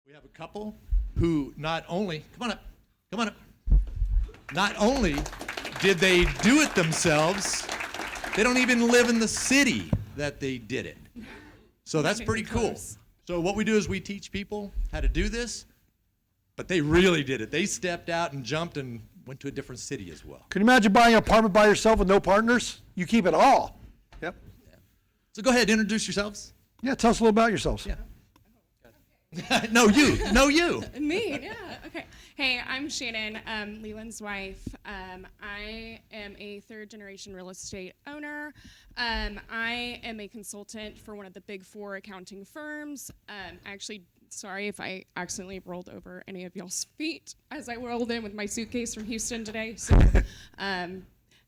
We have a couple who not only, come on up, not only did they do it themselves, they don't even live in the city that they did it. So that's pretty cool. So what we do is we teach people how to do this, but they really did it. They stepped out and jumped and went to a different city as well. Can you imagine buying an apartment by yourself with no partners? You keep it all. Yep. Yeah. So go ahead, introduce yourselves. Yeah, tell us a little about yourselves. Yeah. No, you. No, you. Me, yeah, okay. Hey, I'm Shannon, Leland's wife. I am a third-generation real estate owner. I am a consultant for one of the big four accounting firms. Sorry if I accidentally rolled over any of y'all's feet as I rolled in with my suitcase from Houston today. So,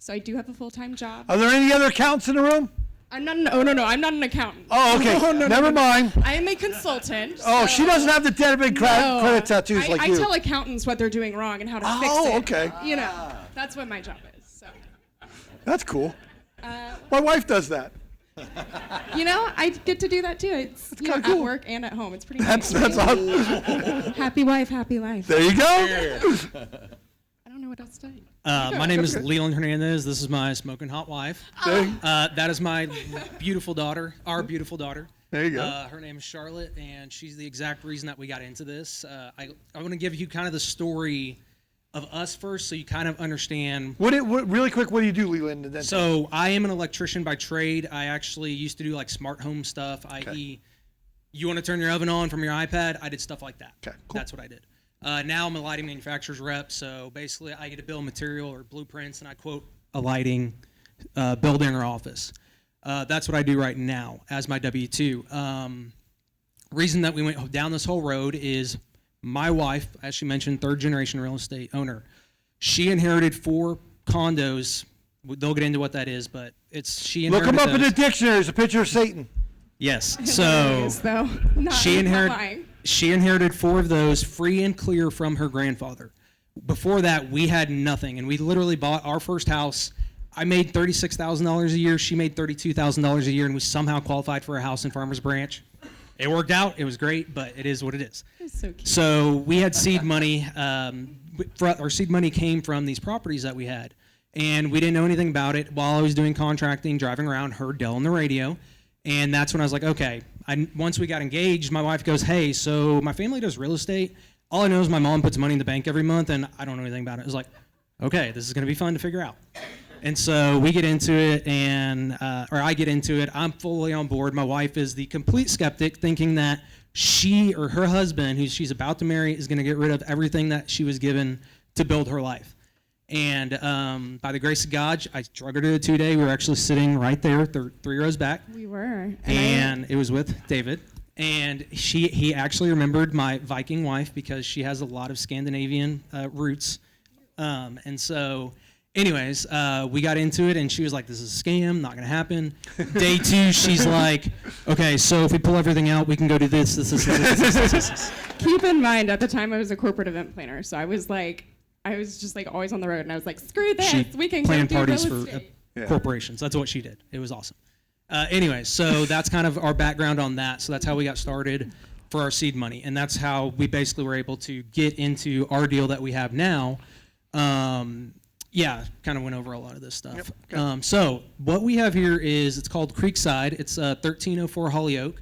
so I do have a full-time job. Are there any other accountants in the room? I'm not I'm not an accountant. Oh, okay. Never mind. I am a consultant. Oh, so she doesn't have the debit credit tattoos like you. I tell accountants what they're doing wrong and how to fix it. Oh, okay. You know, that's what my job is. So. That's cool. My wife does that. You know, I get to do that too. It's kind of cool. At work and at home. It's pretty nice. That's awesome. Happy wife, happy life. There you go. I don't know what else to say. My name is Leland Hernandez. This is my smoking hot wife. That is my beautiful daughter, our beautiful daughter. There you go. Her name is Charlotte, and she's the exact reason that we got into this. I want to give you kind of the story of us first, so you kind of understand. Really quick, what do you do, Leland? So I am an electrician by trade. I actually used to do like smart home stuff, i.e., you want to turn your oven on from your iPad. I did stuff like that. Okay, cool. That's what I did. Now I'm a lighting manufacturer's rep, so basically I get a bill of material or blueprints, and I quote a lighting building or office. That's what I do right now as my W-2. Reason that we went down this whole road is my wife, as she mentioned, third-generation real estate owner. She inherited 4 condos. They'll get into what that is, but she inherited Look them up in those. the dictionary. There's a picture of Satan. Yes. So she inherited 4 of those free and clear from her grandfather. Before that, we had nothing, and we literally bought our first house. I made $36,000 a year. She made $32,000 a year, and we somehow qualified for a house in Farmers Branch. It worked out. It was great, but it is what it is. It's so cute. So we had seed money. Our seed money came from these properties that we had, and we didn't know anything about it. While I was doing contracting, driving around, heard Dell on the radio. And that's when I was like, okay. Once we got engaged, my wife goes, hey, so my family does real estate. All I know is my mom puts money in the bank every month, and I don't know anything about it. I was like, okay, this is going to be fun to figure out. And so we get into it, or I get into it. I'm fully on board. My wife is the complete skeptic, thinking that she or her husband, who she's about to marry, is going to get rid of everything that she was given to build her life. And by the grace of God, I drug her to the 2-day. We were actually sitting right there, 3 rows back. We were. And it was with David. And he actually remembered my Viking wife because she has a lot of Scandinavian roots. And so, anyways, we got into it, and she was like, this is a scam, not going to happen. Day 2, she's like, okay, so if we pull everything out, we can go do this. Keep in mind, at the time, I was a corporate event planner, so I was just like always on the road, and I was like, screw this, we can planned go do parties real for estate. corporations. That's what she did. It was awesome. Anyway, so that's kind of our background on that. So that's how we got started for our seed money, and that's how we basically were able to get into our deal that we have now. Kind of went over a lot of this stuff. Yep. So what we have here is, it's called Creekside. It's 1304 Hollyoak.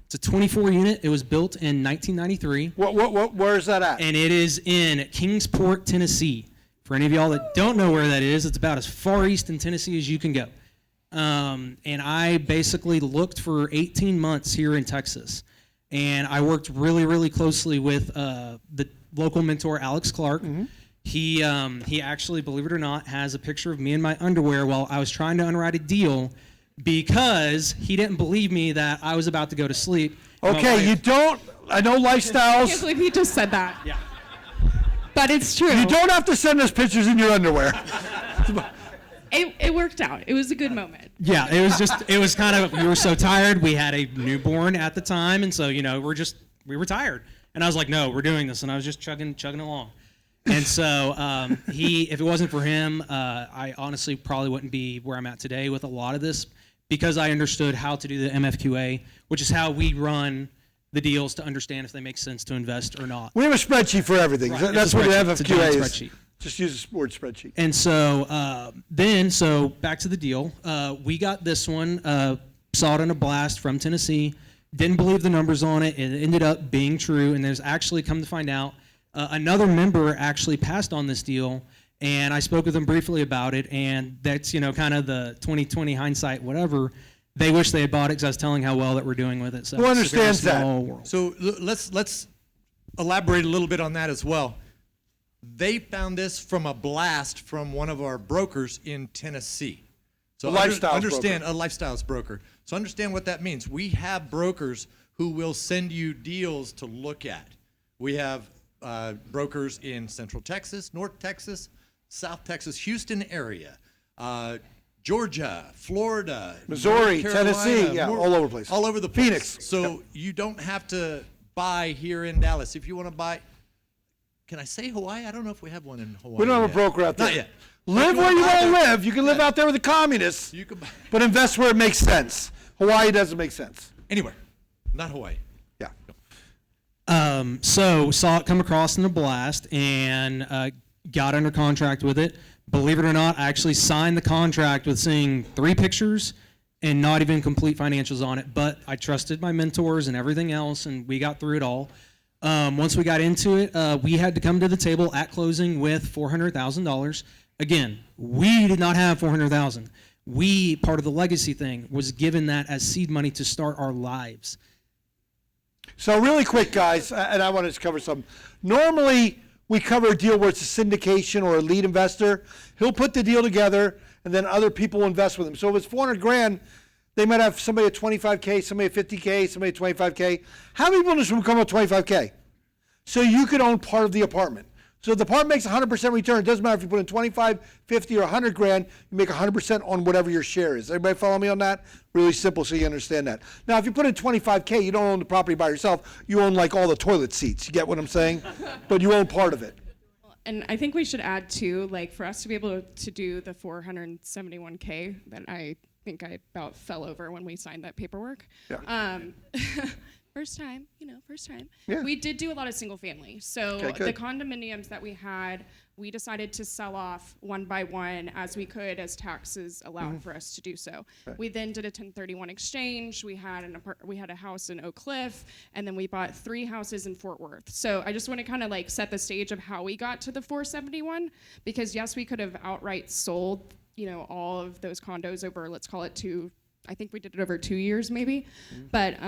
It's a 24-unit. It was built in 1993. Where is that at? And it is in Kingsport, Tennessee. For any of y'all that don't know where that is, it's about as far east in Tennessee as you can go. And I basically looked for 18 months here in Texas. And I worked really, really closely with the local mentor, Alex Clark. Mm-hmm. He actually, believe it or not, has a picture of me in my underwear while I was trying to underwrite a deal, because he didn't believe me that I was about to go to sleep. Okay, I know lifestyles. I can't believe he just said that. Yeah. But it's true. You don't have to send us pictures in your underwear. It worked out. It was a good moment. Yeah, it was kind of, we were so tired. We had a newborn at the time, and so, we were tired. And I was like, no, we're doing this. And I was just chugging along. And so if it wasn't for him, I honestly probably wouldn't be where I'm at today with a lot of this, because I understood how to do the MFQA, which is how we run the deals to understand if they make sense to invest or not. We have a spreadsheet for everything. Right. That's It's a what an spreadsheet. It's a giant FFQA is. spreadsheet. Just use a word spreadsheet. And so so back to the deal. We got this one, saw it in a blast from Tennessee, didn't believe the numbers on it. It ended up being true, and there's actually, come to find out, another member actually passed on this deal, and I spoke with them briefly about it, and that's, kind of the 2020 hindsight, whatever. They wish they had bought it because I was telling how well that we're doing with it. So Who it's a understands very that? small world. So let's elaborate a little bit on that as well. They found this from a blast from one of our brokers in Tennessee. So A lifestyles understand a lifestyles broker. So understand what that means. We have brokers who will send you deals to look at. We have brokers in Central Texas, North Texas, South Texas, Houston area, Georgia, Florida, Missouri, North Carolina, Tennessee, yeah, all over the place. all over the place. Phoenix. So you don't have to buy here in Dallas. If you want to buy, can I say Hawaii? I don't know if we have one in Hawaii. We don't have a yet. broker out there. Not yet. Live But where you buy want to there. live. You can live out there with the communists, You can buy but invest where it makes sense. Hawaii doesn't make sense. anywhere, not Hawaii. Yeah. So saw it come across in a blast and got under contract with it. Believe it or not, I actually signed the contract with seeing 3 pictures and not even complete financials on it. But I trusted my mentors and everything else, and we got through it all. Once we got into it, we had to come to the table at closing with $400,000. Again, we did not have $400,000. We, part of the legacy thing, was given that as seed money to start our lives. So really quick, guys, and I want to cover some. Normally, we cover a deal where it's a syndication or a lead investor. He'll put the deal together, and then other people will invest with him. So if it's 400 grand, they might have somebody at 25K, somebody at 50K, somebody at 25K. How many people in this room come up with 25K? So you could own part of the apartment. So if the apartment makes 100% return, it doesn't matter if you put in 25, 50, or 100 grand, you make 100% on whatever your share is. Everybody follow me on that? Really simple so you understand that. Now, if you put in 25K, you don't own the property by yourself. You own like all the toilet seats. You get what I'm saying? But you own part of it. And I think we should add too, like for us to be able to do the 471K that I think I about fell over when we signed that paperwork. Yeah. First time, first time. Yeah. We did do a lot of single family. So Okay, the good. condominiums that we had, we decided to sell off one by one as we could, as taxes allowed for us to do so. We then did a 1031 exchange. We had we had a house in Oak Cliff, and then we bought 3 houses in Fort Worth. So I just want to kind of like set the stage of how we got to the 471, because yes, we could have outright sold, all of those condos over, let's call it I think we did it over 2 years maybe, but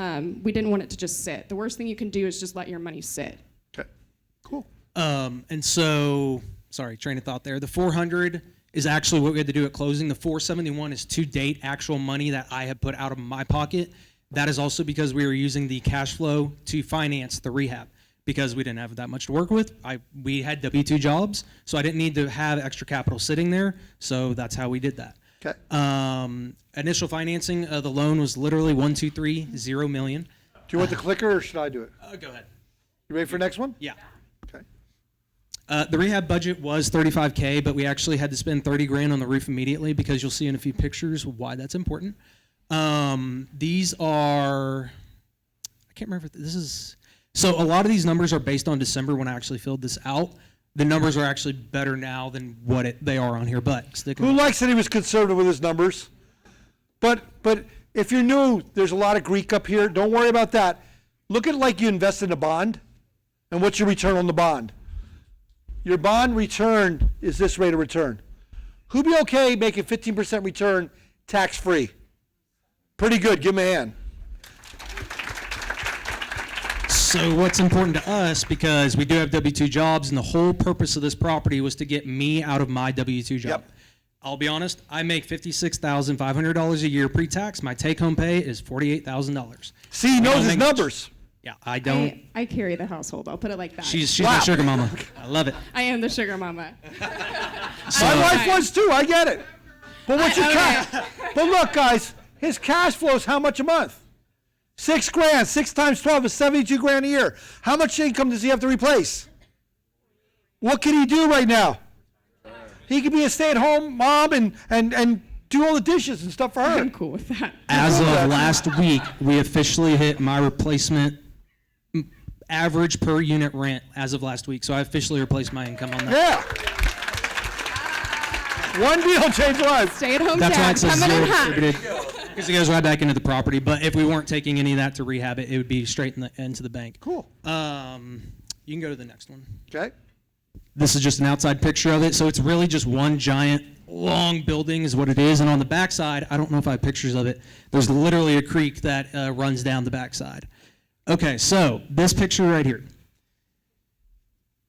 we didn't want it to just sit. The worst thing you can do is just let your money sit. Okay. Cool. And so, sorry, train of thought there. The 400 is actually what we had to do at closing. The 471 is to date actual money that I have put out of my pocket. That is also because we were using the cash flow to finance the rehab because we didn't have that much to work with. We had W-2 jobs, so I didn't need to have extra capital sitting there. So that's how we did that. Okay. Initial financing, the loan was literally 1,230 million. Do you want the clicker or should I do it? Go ahead. You ready for the next one? Yeah. Okay. The rehab budget was $35K, but we actually had to spend 30 grand on the roof immediately because you'll see in a few pictures why that's important. These are, I can't remember if this is, so a lot of these numbers are based on December when I actually filled this out. The numbers are actually better now than what they are on here, but stick Who likes that he was conservative with his numbers? But if you're new, there's a lot of Greek up here. Don't worry about that. Look at it like you invest in a bond, and what's your return on the bond? Your bond return is this rate of return. Who'd be okay making 15% return tax-free? Pretty good. Give him a hand. So what's important to us, because we do have W-2 jobs, and the whole purpose of this property was to get me out of my W-2 job. Yep. I'll be honest, I make $56,500 a year pre-tax. My take-home pay is $48,000. See, he knows his numbers. Yeah, I don't. I carry the household. I'll put it like that. She's Wow. my sugar mama. I love it. I am the sugar mama. My wife was too. I get it. But what's your cash? But look, guys, his cash flow is how much a month? 6 grand. 6 times 12 is 72 grand a year. How much income does he have to replace? What can he do right now? He could be a stay-at-home mom and do all the dishes and stuff for her. I'm cool with that. As of last week, we officially hit my replacement average per unit rent as of last week. So I officially replaced my income on that. Yeah. One deal changed lives. Stay-at-home That's why dad it says coming zero in hot. distributed, because it goes right back into the property. But if we weren't taking any of that to rehab it, it would be straight into the bank. Cool. You can go to the next one. Okay. This is just an outside picture of it. So it's really just one giant, long building is what it is. And on the backside, I don't know if I have pictures of it. There's literally a creek that runs down the backside. Okay, so this picture right here.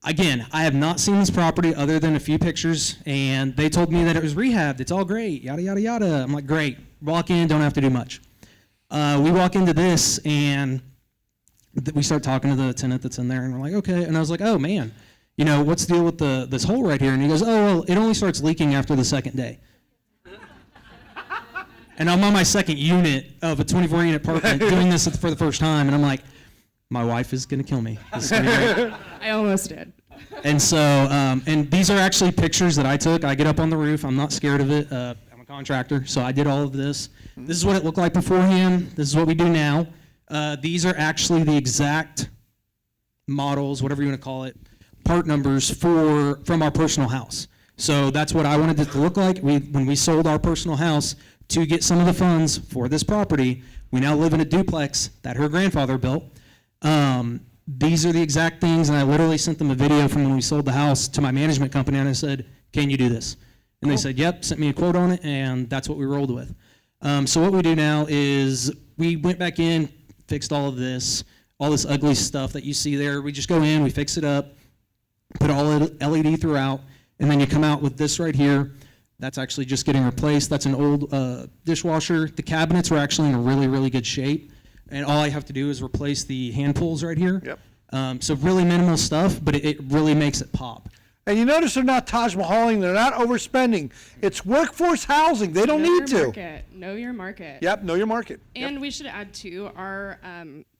Again, I have not seen this property other than a few pictures, and they told me that it was rehabbed. It's all great, yada, yada, yada. I'm like, great. Walk in, don't have to do much. We walk into this, and we start talking to the tenant that's in there, and we're like, okay. And I was like, oh, man, you know, what's the deal with this hole right here? And he goes, oh, well, it only starts leaking after the second day. And I'm on my second unit of a 24-unit apartment doing this for the first time, and I'm like, my wife is going to kill me. This is gonna be great. I almost did. And so, and these are actually pictures that I took. I get up on the roof. I'm not scared of it. I'm a contractor, so I did all of this. This is what it looked like beforehand. This is what we do now. These are actually the exact models, whatever you want to call it, part numbers from our personal house. So that's what I wanted it to look like. When we sold our personal house to get some of the funds for this property, we now live in a duplex that her grandfather built. These are the exact things, and I literally sent them a video from when we sold the house to my management company, and I said, can you do this? And they said, yep, sent me a quote on it, and that's what we rolled with. So what we do now is we went back in, fixed all this ugly stuff that you see there. We just go in, we fix it up, put all LED throughout, and then you come out with this right here. That's actually just getting replaced. That's an old dishwasher. The cabinets were actually in a really, really good shape. And all I have to do is replace the hand pulls right here. Yep. So really minimal stuff, but it really makes it pop. And you notice they're not Taj Mahaling, they're not overspending. It's workforce housing. They don't need to. Know your market. Yep, know your market. And we should add too, our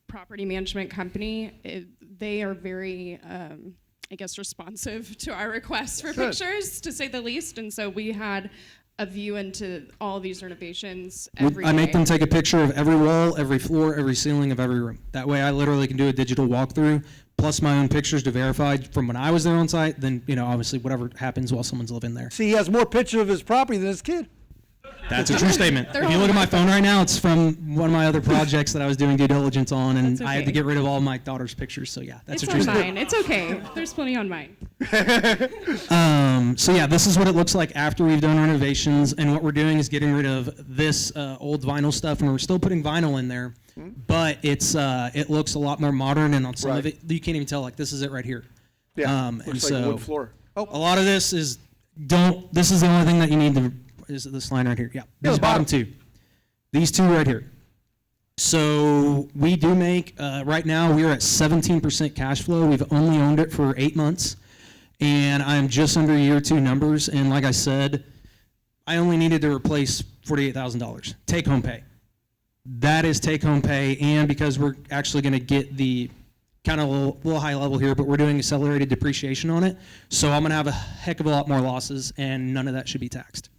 property management company, they are very, I guess, responsive to our requests for pictures, to say the least. And so we had a view into all these renovations every day. I make them take a picture of every wall, every floor, every ceiling of every room. That way I literally can do a digital walkthrough, plus my own pictures to verify from when I was there on site, then, you know, obviously whatever happens while someone's living there. See, he has more pictures of his property than his kid. That's a true statement. If you look at my phone right now, it's from one of my other projects that I was doing due diligence on, and That's I had okay. to get rid of all my daughter's pictures. So yeah, that's It's a true on statement. mine. It's okay. There's plenty on mine. So yeah, this is what it looks like after we've done renovations, and what we're doing is getting rid of this old vinyl stuff, and we're still putting vinyl in there, but it looks a lot more modern, and on some of Right. it, you can't even tell, like, this is it right here. Yeah, And looks like a so wood floor. a lot of this is, this is the only thing that you need to, is this line right here. Yeah, these the bottom bottom. two. These two right here. So we do make, right now we are at 17% cash flow. We've only owned it for 8 months, and I'm just under year 2 numbers. And like I said, I only needed to replace $48,000 take home pay. That is take home pay, and because we're actually going to get the kind of a little high level here, but we're doing accelerated depreciation on it. So I'm going to have a heck of a lot more losses, and none of that should be taxed.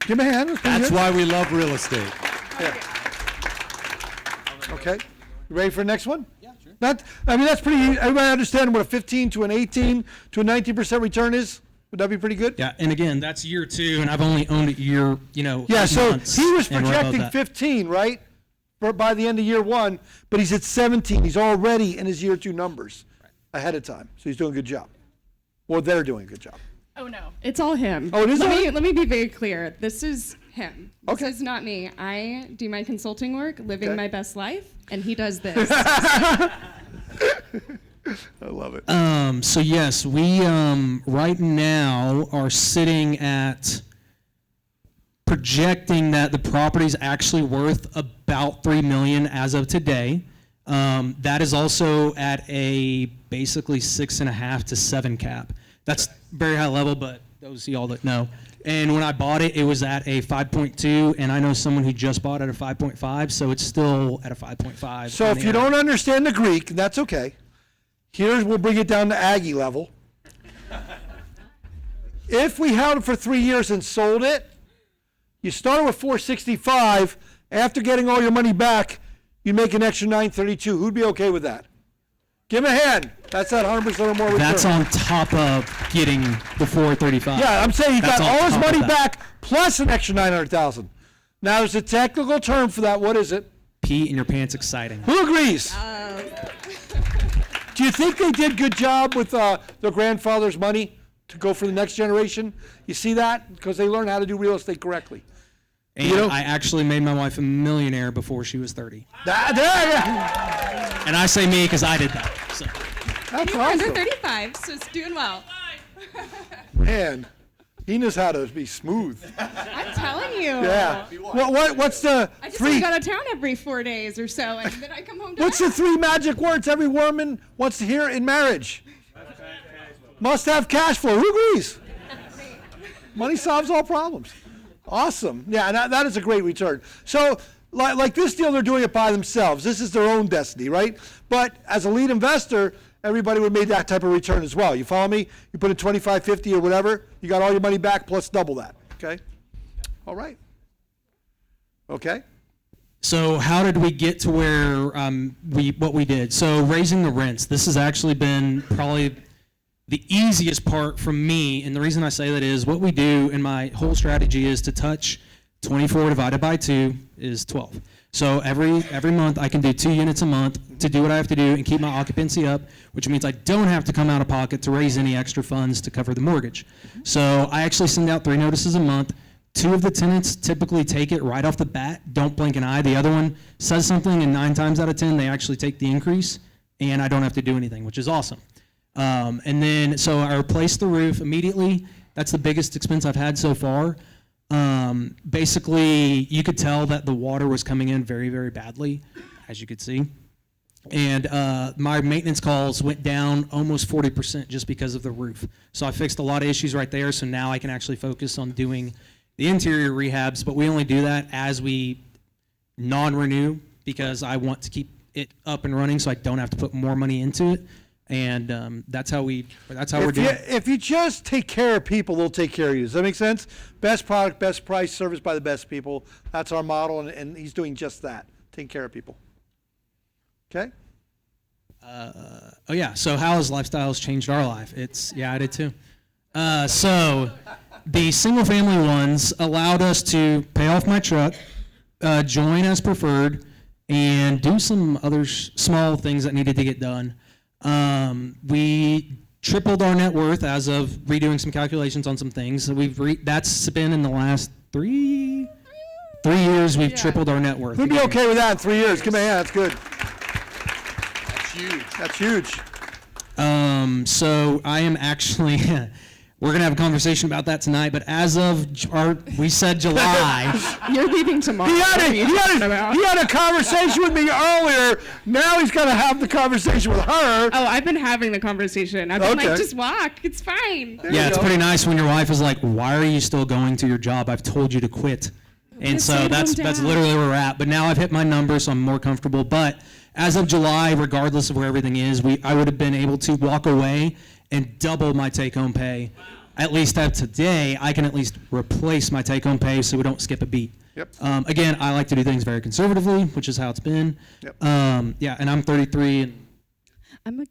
Give him a hand. That's why we love real estate. Okay. You ready for the next one? Yeah, sure. That's pretty easy. Everybody understand what a 15 to an 18 to a 19% return is? Would that be pretty good? Yeah, and again, that's year 2, and I've only owned it year, Yeah, 8 so months, he was and we're above projecting that. 15, right? By the end of year 1, but he's at 17. He's already in his year 2 numbers ahead of time. So he's doing a good job. Or they're doing a good job. Oh no, it's all him. Oh, it is all him? Let me be very clear. This is him. Okay. This is not me. I do my consulting work, living Okay. my best life, and he does this. I love it. So yes, we right now are sitting at projecting that the property's actually worth about $3 million as of today. That is also at a basically 6.5 to 7 cap. That's very high level, but those of y'all that know. And when I bought it, it was at a 5.2, and I know someone who just bought at a 5.5, so it's still at a 5.5. So if you don't understand the Greek, that's okay. We'll bring it down to Aggie level. If we held it for 3 years and sold it, you start with 465. After getting all your money back, you'd make an extra 932. Who'd be okay with that? Give him a hand. That's that 100% or more return. That's on top of getting the 435. Yeah, I'm saying he That's got on all his top of money that. back plus an extra 900,000. Now there's a technical term for that. What is it? Pee in your pants exciting. Who agrees? Do you think they did good job with their grandfather's money to go for the next generation? You see that? Because they learned how to do real estate correctly. And You know- I actually made my wife a millionaire before she was 30. Yeah. And I say me because I did that. So. That's You're under awesome. 35, so it's doing well. Man, he knows how to be smooth. I'm telling you. Yeah. What's the I just three? go to town every 4 days or so, and then I come home to What's the rest. 3 magic words every woman wants to hear in marriage? Must have cash flow. Who agrees? Money solves all problems. Awesome. Yeah, and that is a great return. So, like this deal, they're doing it by themselves. This is their own destiny, right? But as a lead investor, everybody would have made that type of return as well. You follow me? You put in 25, 50 or whatever, you got all your money back plus double that. Okay? All right. Okay. So how did we get to where what we did? So raising the rents. This has actually been probably the easiest part for me, and the reason I say that is what we do in my whole strategy is to touch 24 divided by 2 is 12. So every month I can do 2 units a month to do what I have to do and keep my occupancy up, which means I don't have to come out of pocket to raise any extra funds to cover the mortgage. So I actually send out 3 notices a month. 2 of the tenants typically take it right off the bat, don't blink an eye. The other one says something, and 9 times out of 10 they actually take the increase, and I don't have to do anything, which is awesome. And then, so I replaced the roof immediately. That's the biggest expense I've had so far. Basically, you could tell that the water was coming in very, very badly, as you could see. And my maintenance calls went down almost 40% just because of the roof. So I fixed a lot of issues right there, so now I can actually focus on doing the interior rehabs, but we only do that as we non-renew because I want to keep it up and running so I don't have to put more money into it. And that's how we're doing it. If you just take care of people, they'll take care of you. Does that make sense? Best product, best price, service by the best people. That's our model, and he's doing just that, taking care of people. Okay? Oh yeah. So how has lifestyles changed our life? I did too. So the single family ones allowed us to pay off my truck, join as preferred, and do some other small things that needed to get done. We tripled our net worth as of redoing some calculations on some things. So that's been in the last 3 years. We've tripled our net worth. Who'd be okay with that in 3 years? Give me a hand. That's good. That's huge. That's huge. So I am actually, we're going to have a conversation about that tonight, but as of, we said July. You're leaving tomorrow. He What are you talking about? had a conversation with me earlier. Now he's got to have the conversation with her. Oh, I've been having the conversation. I've been Okay. like, just walk. It's fine. There Yeah, you it's go. pretty nice when your wife is like, why are you still going to your job? I've told you to quit. And Just so sit that's him down. literally where we're at. But now I've hit my number, so I'm more comfortable. But as of July, regardless of where everything is, I would have been able to walk away and double my take-home pay. At least as today, I can at least replace my take-home pay so we don't skip a beat. Yep. Again, I like to do things very conservatively, which is how it's been. Yep. Yeah, and I'm 33, and I'm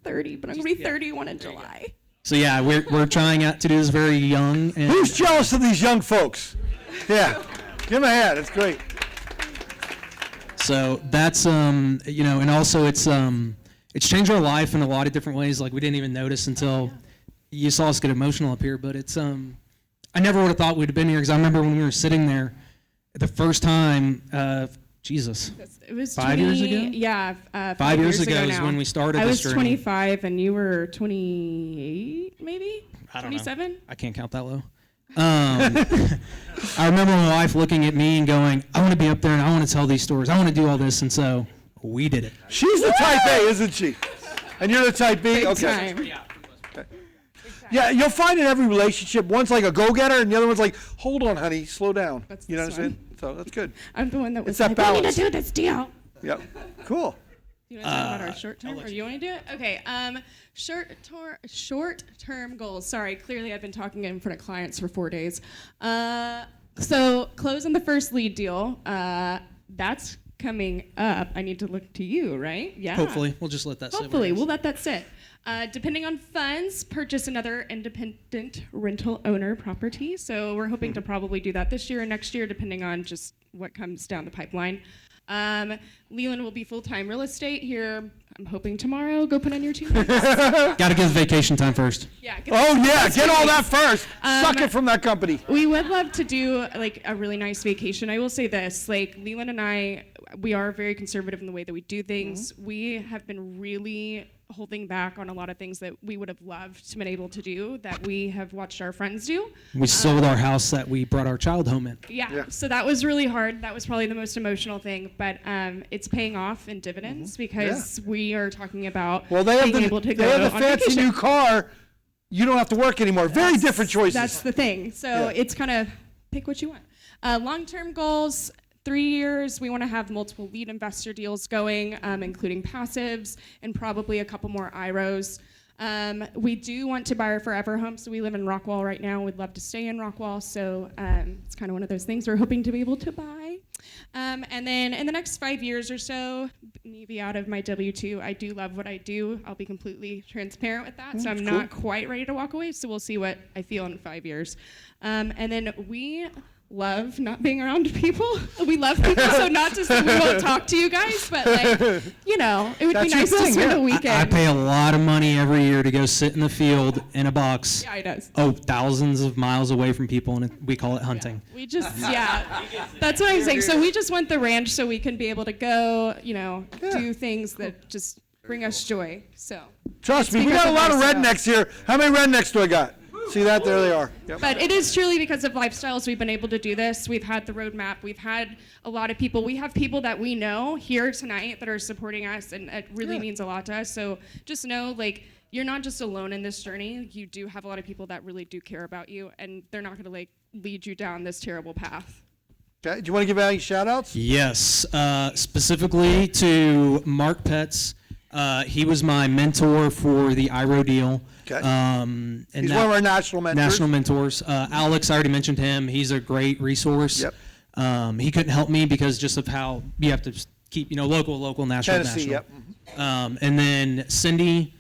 30, but I'm going to be 31 in July. so yeah, we're trying out to do this very young. And Who's jealous of these young folks? Yeah. Give him a hand. It's great. So that's and also it's changed our life in a lot of different ways. Like we didn't even notice until you saw us get emotional up here. But it's I never would have thought we'd have been here because I remember when we were sitting there the first time. Jesus. It was 5 years ago? Yeah, 5 years ago is now. when we started I this was journey. 25 and you were 28, maybe? I don't know. 27? I can't count that low. I remember my wife looking at me and going, I want to be up there and I want to tell these stories. I want to do all this. And so we did it. She's the type A, isn't she? And you're the type B? Big Okay. time. Yeah, you'll find in every relationship, one's like a go-getter and the other one's like, hold on, honey, slow down. That's You know what this I'm saying? So that's good. I'm the one that was that like, we need balance. to do this deal. Yep. Cool. Do you want to talk about our short term, or you want to do it? Okay. Short term goals. Sorry, clearly I've been talking in front of clients for 4 days. So closing the first lead deal. That's coming up, I need to look to you, right? Yeah. Hopefully, we'll just let that sit. Hopefully, we'll let that sit. Depending on funds, purchase another independent rental owner property. So we're hoping to probably do that this year or next year, depending on just what comes down the pipeline. Leland will be full-time real estate here. I'm hoping tomorrow. Go put on your 2 weeks. Got to get the vacation time first. Yeah. Get all that first. Suck it from that company. We would love to do like a really nice vacation. I will say this, like Leland and I, we are very conservative in the way that we do things. We have been really holding back on a lot of things that we would have loved to been able to do that we have watched our friends do. We sold our house that we brought our child home in. Yeah, so that was really hard. That was probably the most emotional thing, but it's paying off in dividends because we are talking about being able to go they have the on fancy vacation. new car. You don't have to work anymore. Very different choices. That's the thing. So it's kind of pick what you want. Long-term goals. 3 years, we want to have multiple lead investor deals going, including passives and probably a couple more IROs. We do want to buy our forever home, so we live in Rockwall right now. We'd love to stay in Rockwall, so it's kind of one of those things we're hoping to be able to buy. And then in the next 5 years or so, maybe out of my W-2, I do love what I do. I'll be completely transparent with that, so I'm not quite ready to walk away, so we'll see what I feel in 5 years. And then we love not being around people. We love people, so not to say we won't talk to you guys, but like, you know, it would That's be nice your to thing, spend yeah. a weekend. I pay a lot of money every year to go sit in the field in a box. Yeah, it does. Oh, thousands of miles away from people, and we call it hunting. We just, that's what I'm saying. So we just want the ranch so we can be able to go, you know, do things that just bring us joy. So. Trust me, we because got a of lot of lifestyle. rednecks here. How many rednecks do I got? See that? There they are. Yep. But it is truly because of lifestyles we've been able to do this. We've had the roadmap. We've had a lot of people. We have people that we know here tonight that are supporting us, and it really means a lot to us. So just know, like, you're not just alone in this journey. You do have a lot of people that really do care about you, and they're not going to, like, lead you down this terrible path. Okay. Do you want to give any shout outs? Yes, specifically to Mark Petz. He was my mentor for the IRO deal. Okay. And He's one of our national mentors. National mentors. Alex, I already mentioned him. He's a great resource. Yep. He couldn't help me because just of how you have to keep, local, national, Tennessee, national. yep. And then Cindy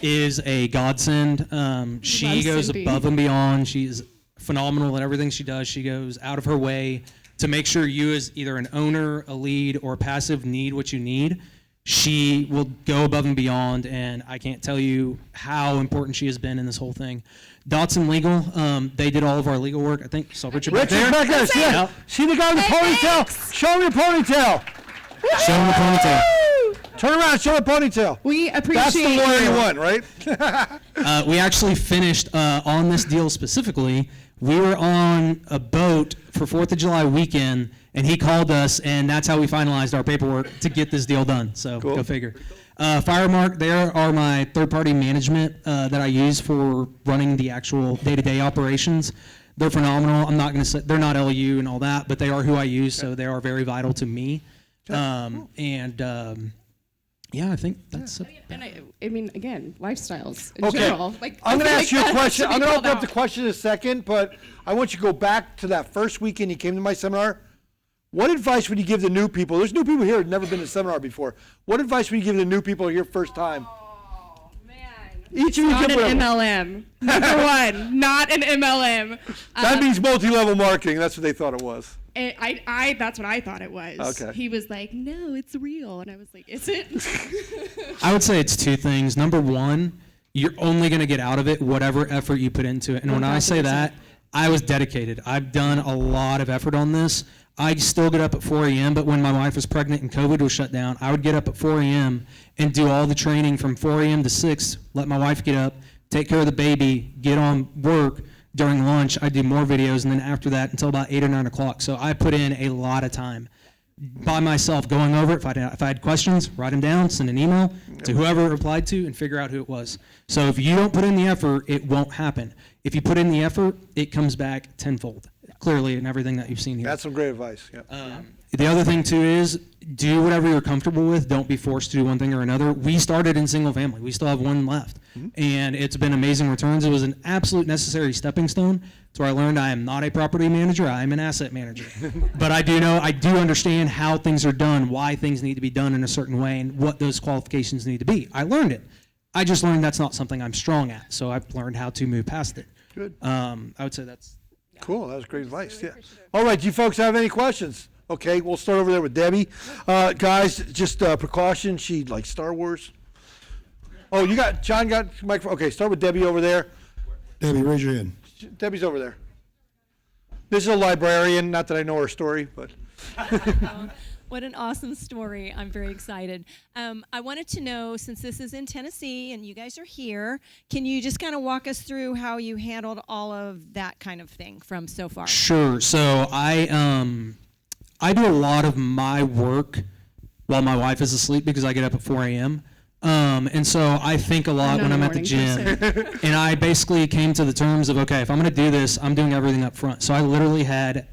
is a godsend. She Love goes Cindy. above and beyond. She's phenomenal at everything she does. She goes out of her way to make sure you as either an owner, a lead, or a passive need what you need. She will go above and beyond, and I can't tell you how important she has been in this whole thing. Dotson Legal, they did all of our legal work. I think saw Richard back there. Richard back there. Yeah. See the guy with the ponytail? Show him your ponytail. Show him the ponytail. Turn around. Show the ponytail. We appreciate That's the lawyer you. you want, right? We actually finished on this deal specifically. We were on a boat for 4th of July weekend, and he called us, and that's how we finalized our paperwork to get this deal done. So Cool. go figure. Firemark, they are my third-party management that I use for running the actual day-to-day operations. They're phenomenal. I'm not going to say they're not LU and all that, but they are who I use, so they are very vital to me. Yeah, I think that's And I mean, again, lifestyles in Okay. general. Like, I'm going to I ask feel you a like that question. should be I'm going to called open up the out. question in a second, but I want you to go back to that first weekend you came to my seminar. What advice would you give the new people? There's new people here who've never been to a seminar before. What advice would you give the new people here first time? Oh, man. Each of you Not give an whatever. MLM. Number one, not an MLM. That means multi-level marketing. That's what they thought it was. I that's what I thought it was. Okay. He was like, no, it's real. And I was like, is it? I would say it's two things. Number one, you're only going to get out of it whatever effort you put into it. And when I say that, I was dedicated. I've done a lot of effort on this. I still get up at 4 a.m., but when my wife was pregnant and COVID was shut down, I would get up at 4 a.m. and do all the training from 4 a.m. to 6, let my wife get up, take care of the baby, get on work. During lunch, I do more videos, and then after that until about 8 or 9 o'clock. So I put in a lot of time by myself going over it. If I had questions, write them down, send an email to whoever it replied to, and figure out who it was. So if you don't put in the effort, it won't happen. If you put in the effort, it comes back tenfold, clearly in everything that you've seen here. That's some great advice. Yep. The other thing, too, is do whatever you're comfortable with. Don't be forced to do one thing or another. We started in single family. We still have one left. and it's been amazing returns. It was an absolute necessary stepping stone to where I learned I am not a property manager, I am an asset manager. But I do understand how things are done, why things need to be done in a certain way, and what those qualifications need to be. I learned it. I just learned that's not something I'm strong at, so I've learned how to move past it. Good. I would say that's... Cool, that was great advice, yeah. All right, do you folks have any questions? Okay, we'll start over there with Debbie. Guys, just precaution, she likes Star Wars. Oh, John got microphone. Okay, start with Debbie over there. Debbie, raise your hand. Debbie's over there. This is a librarian, not that I know her story, but. What an awesome story. I'm very excited. I wanted to know, since this is in Tennessee and you guys are here, can you just kind of walk us through how you handled all of that kind of thing from so far? Sure. So I do a lot of my work while my wife is asleep because I get up at 4 a.m. And so I think a lot when I'm at the gym. And I basically came to the terms of, okay, if I'm going to do this, I'm doing everything up front. So I literally had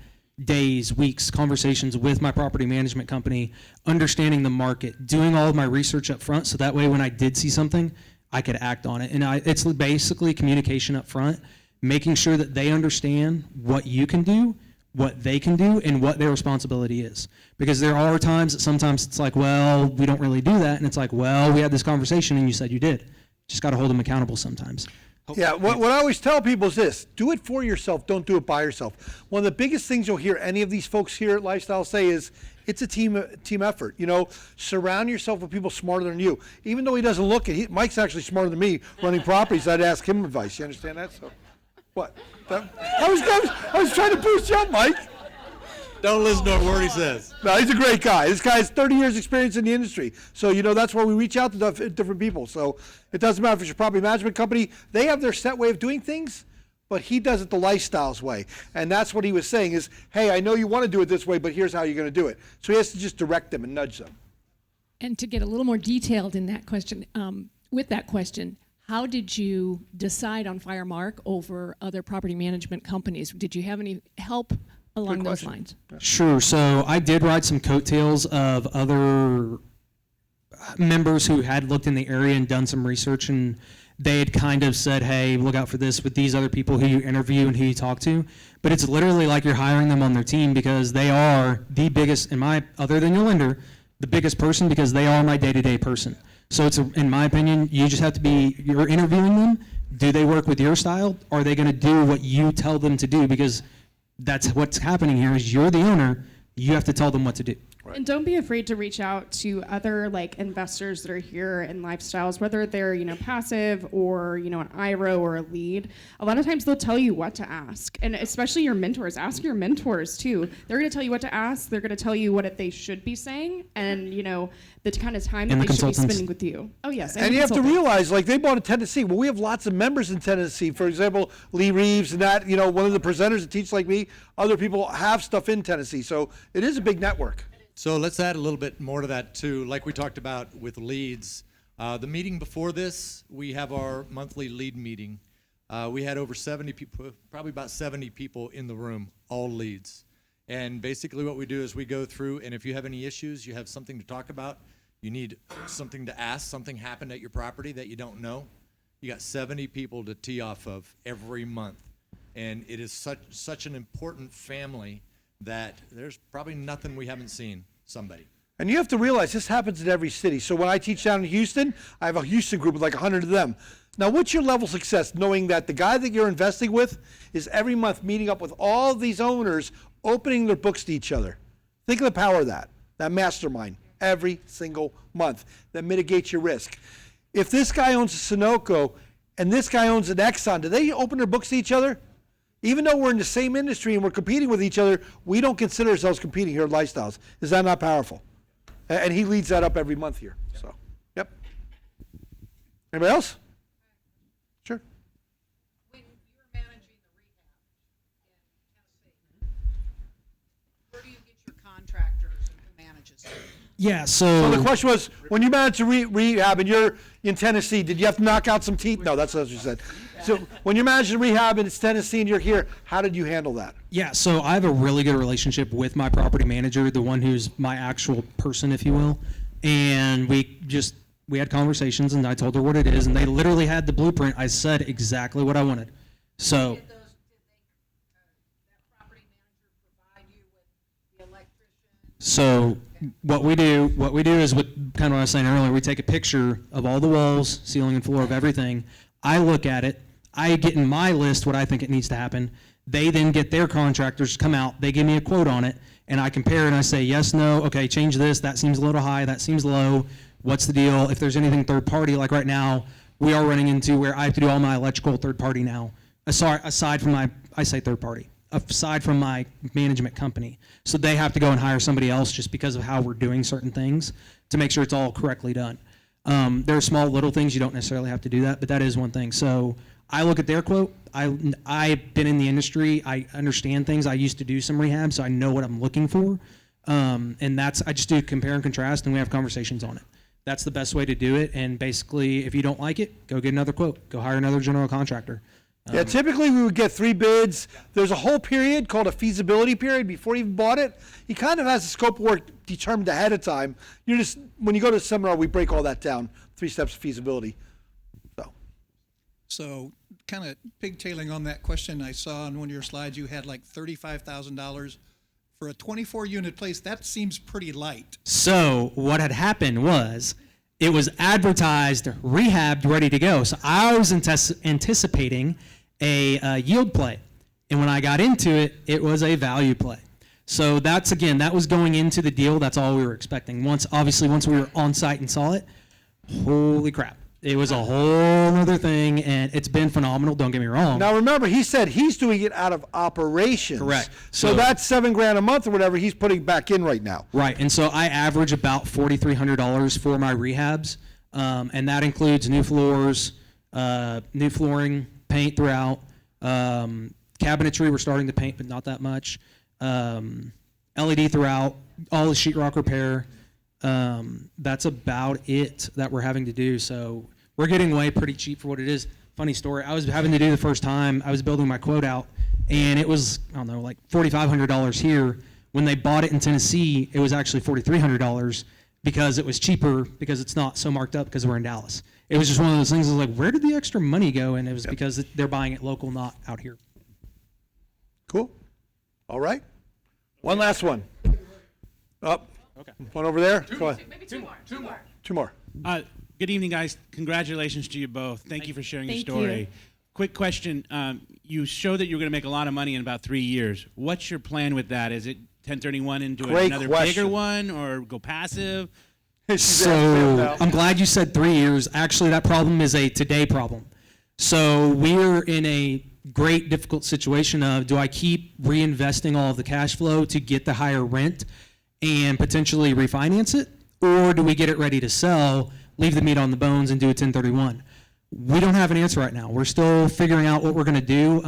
days, weeks, conversations with my property management company, understanding the market, doing all of my research up front so that way when I did see something, I could act on it. And it's basically communication up front, making sure that they understand what you can do, what they can do, and what their responsibility is. Because there are times that sometimes it's like, well, we don't really do that. And it's like, well, we had this conversation and you said you did. Just got to hold them accountable sometimes. Yeah, what I always tell people is this: do it for yourself, don't do it by yourself. One of the biggest things you'll hear any of these folks here at Lifestyle say is, it's a team effort. You know, surround yourself with people smarter than you. Even though he doesn't look it, Mike's actually smarter than me running properties. I'd ask him advice. You understand that? So, what? I was trying to boost you up, Mike. Don't listen to a word he says. No, he's a great guy. This guy has 30 years experience in the industry. So, you know, that's why we reach out to different people. So it doesn't matter if it's your property management company. They have their set way of doing things, but he does it the Lifestyles way. And that's what he was saying is, hey, I know you want to do it this way, but here's how you're going to do it. So he has to just direct them and nudge them. And to get a little more detailed in that question, how did you decide on Firemark over other property management companies? Did you have any help along those lines? Sure. So I did ride some coattails of other members who had looked in the area and done some research, and they had kind of said, hey, look out for this with these other people who you interview and who you talk to. But it's literally like you're hiring them on their team because they are the biggest, other than your lender, the biggest person because they are my day-to-day person. So it's, in my opinion, you just have to you're interviewing them. Do they work with your style? Are they going to do what you tell them to do? Because that's what's happening here is you're the owner. You have to tell them what to do. And don't be afraid to reach out to other investors that are here in Lifestyles, whether they're, passive or, an IRO or a lead. A lot of times they'll tell you what to ask. And especially your mentors, ask your mentors too. They're going to tell you what to ask. They're going to tell you what they should be saying and, the kind of time that they should be spending with you. Oh, yes. And you have to realize, they bought in Tennessee. Well, we have lots of members in Tennessee. For example, Lee Reeves and that, one of the presenters that teach like me, other people have stuff in Tennessee. So it is a big network. So let's add a little bit more to that too. Like we talked about with leads, the meeting before this, we have our monthly lead meeting. We had over 70 people, probably about 70 people in the room, all leads. And basically what we do is we go through, and if you have any issues, you have something to talk about, you need something to ask, something happened at your property that you don't know, you got 70 people to tee off of every month. And it is such an important family that there's probably nothing we haven't seen somebody. And you have to realize this happens in every city. So when I teach down in Houston, I have a Houston group with 100 of them. Now, what's your level of success knowing that the guy that you're investing with is every month meeting up with all these owners, opening their books to each other? Think of the power of that mastermind, every single month. That mitigates your risk. If this guy owns a Sunoco and this guy owns an Exxon, do they open their books to each other? Even though we're in the same industry and we're competing with each other, we don't consider ourselves competing here at Lifestyles. Is that not powerful? And he leads that up every month here. So, yep. Anybody else? Sure. When you were managing the rehab in Tennessee, where do you get your contractors and who manages them? Yeah, So the question was, when you manage a rehab and you're in Tennessee, did you have to knock out some teeth? No, that's what you said. So when you're managing rehab and it's Tennessee and you're here, how did you handle that? Yeah, so I have a really good relationship with my property manager, the one who's my actual person, if you will. And we just We had conversations, and I told her what it is, and they literally had the blueprint. I said exactly what I wanted. So, Did that property manager provide you with the electrician? so what we do is what kind of what I was saying earlier. We take a picture of all the walls, ceiling, and floor of everything. I look at it. I get in my list what I think it needs to happen. They then get their contractors to come out. They give me a quote on it, and I compare and I say yes, no, okay, change this. That seems a little high. That seems low. What's the deal? If there's anything third party, like right now, we are running into where I have to do all my electrical third party now. Aside from I say third party, aside from my management company. So they have to go and hire somebody else just because of how we're doing certain things to make sure it's all correctly done. There are small little things you don't necessarily have to do that, but that is one thing. So I look at their quote. I've been in the industry. I understand things. I used to do some rehab, so I know what I'm looking for. And I just do compare and contrast, and we have conversations on it. That's the best way to do it. And basically, if you don't like it, go get another quote. Go hire another general contractor. Yeah, typically we would get 3 bids. There's a whole period called a feasibility period before you even bought it. He kind of has the scope of work determined ahead of time. When you go to the seminar, we break all that down, 3 steps of feasibility. So kind of pigtailing on that question, I saw on one of your slides you had like $35,000 for a 24-unit place. That seems pretty light. So what had happened was it was advertised, rehabbed, ready to go. So I was anticipating a yield play. And when I got into it, it was a value play. So that was going into the deal. That's all we were expecting. Once we were on site and saw it, holy crap. It was a whole other thing, and it's been phenomenal. Don't get me wrong. Now remember, he said he's doing it out of operations. Correct. So that's $7,000 a month or whatever he's putting back in right now. Right, and so I average about $4,300 for my rehabs, and that includes new floors, new flooring, paint throughout, cabinetry we're starting to paint, but not that much, LED throughout, all the sheetrock repair. That's about it that we're having to do. So we're getting away pretty cheap for what it is. Funny story, I was having to do the first time, I was building my quote out, and it was, I don't know, like $4,500 here. When they bought it in Tennessee, it was actually $4,300 because it was cheaper, because it's not so marked up because we're in Dallas. It was just one of those things, I was like, where did the extra money go? And it was because they're buying it local, not out here. Cool. All right. One last one. Up. Okay. One over there. Go ahead. Maybe two more. Two more. Good evening, guys. Congratulations to you both. Thank you for sharing your Thank story. you. Quick question. You showed that you're going to make a lot of money in about 3 years. What's your plan with that? Is it 1031 and do Great another question. bigger one, or go passive? So I'm glad you said 3 years. Actually, that problem is a today problem. So we're in a great difficult situation of, do I keep reinvesting all of the cash flow to get the higher rent and potentially refinance it, or do we get it ready to sell, leave the meat on the bones, and do a 1031? We don't have an answer right now. We're still figuring out what we're going to do.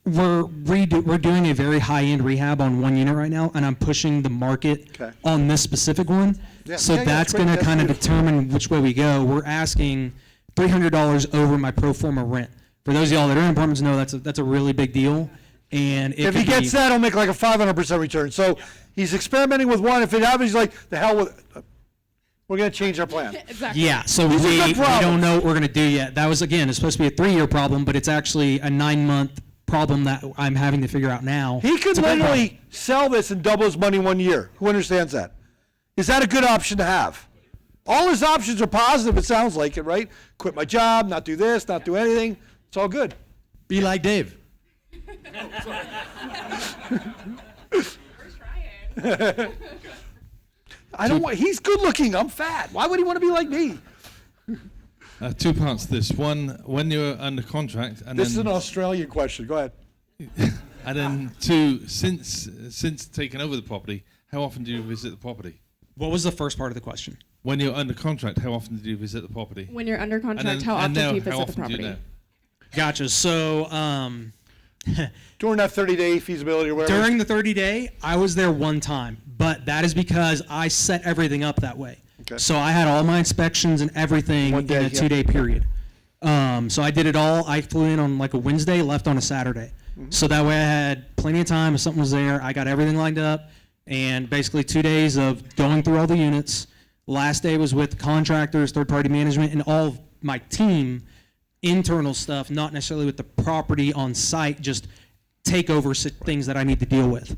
We're doing a very high-end rehab on one unit right now, and I'm pushing the market on this specific one. That's going to kind of determine which way we go. We're asking $300 over my pro forma rent. For those of y'all that are in apartments know that's a really big deal. And If he gets that, he'll make like a 500% return. So he's experimenting with one. If it happens, he's like, the hell with it. We're going to change our plan. Exactly. Yeah, so we don't know what we're going to do yet. That was, again, it's supposed to be a 3-year problem, but it's actually a 9-month problem that I'm having to figure out now. He could literally sell this and double his money 1 year. Who understands that? Is that a good option to have? All his options are positive, it sounds like it, right? Quit my job, not do this, not do anything. It's all good. Be like Dave. I don't want, he's good looking, I'm fat. Why would he want to be like me? 2 parts to this. One, when you're under contract, and This is then an Australian question, go ahead. and then 2, since taking over the property, how often do you visit the property? What was the first part of the question? When you're under contract, how often do you visit the property? When you're under contract, And then- how often and now, do you how visit the often do you property? now? Gotcha. So During that 30-day feasibility or whatever. during the 30-day, I was there one time, but that is because I set everything up that way. Okay. So I had all my inspections and everything One day, in a yeah. 2-day period. So I did it all. I flew in on like a Wednesday, left on a Saturday. So that way I had plenty of time. If something was there, I got everything lined up. And basically 2 days of going through all the units, Last day was with contractors, third-party management, and all of my team, internal stuff, not necessarily with the property on site, just take over things that I need to deal with.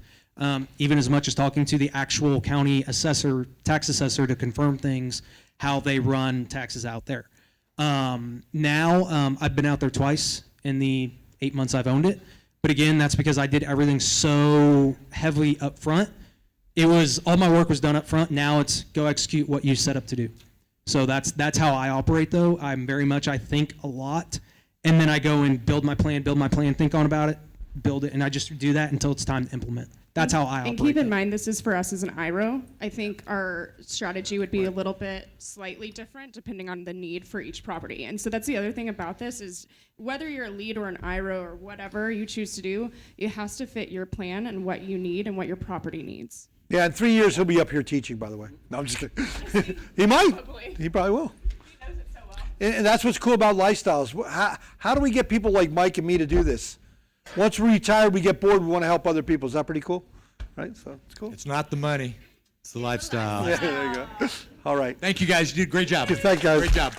Even as much as talking to the actual county assessor, tax assessor, to confirm things, how they run taxes out there. Now, I've been out there twice in the 8 months I've owned it. But again, that's because I did everything so heavily up front. It was, all my work was done up front. Now it's go execute what you set up to do. So that's how I operate, though. I'm very much, I think a lot, and then I go and build my plan, think on about it, build it, and I just do that until it's time to implement. That's how I operate. And keep in mind, this is for us as an IRO. I think our strategy would be a little bit slightly different depending on the need for each property. And so that's the other thing about this is whether you're a lead or an IRO or whatever you choose to do, it has to fit your plan and what you need and what your property needs. Yeah, in 3 years, he'll be up here teaching, by the way. No, I'm just kidding. He might. Probably. He probably will. He knows it so well. And that's what's cool about lifestyles. How do we get people like Mike and me to do this? Once we retire, we get bored, we want to help other people. Is that pretty cool? Right, so it's cool. It's not the money, it's the lifestyle. Yeah, there you go. All right. Thank you guys, you did a great job. Thank you, guys. Great job.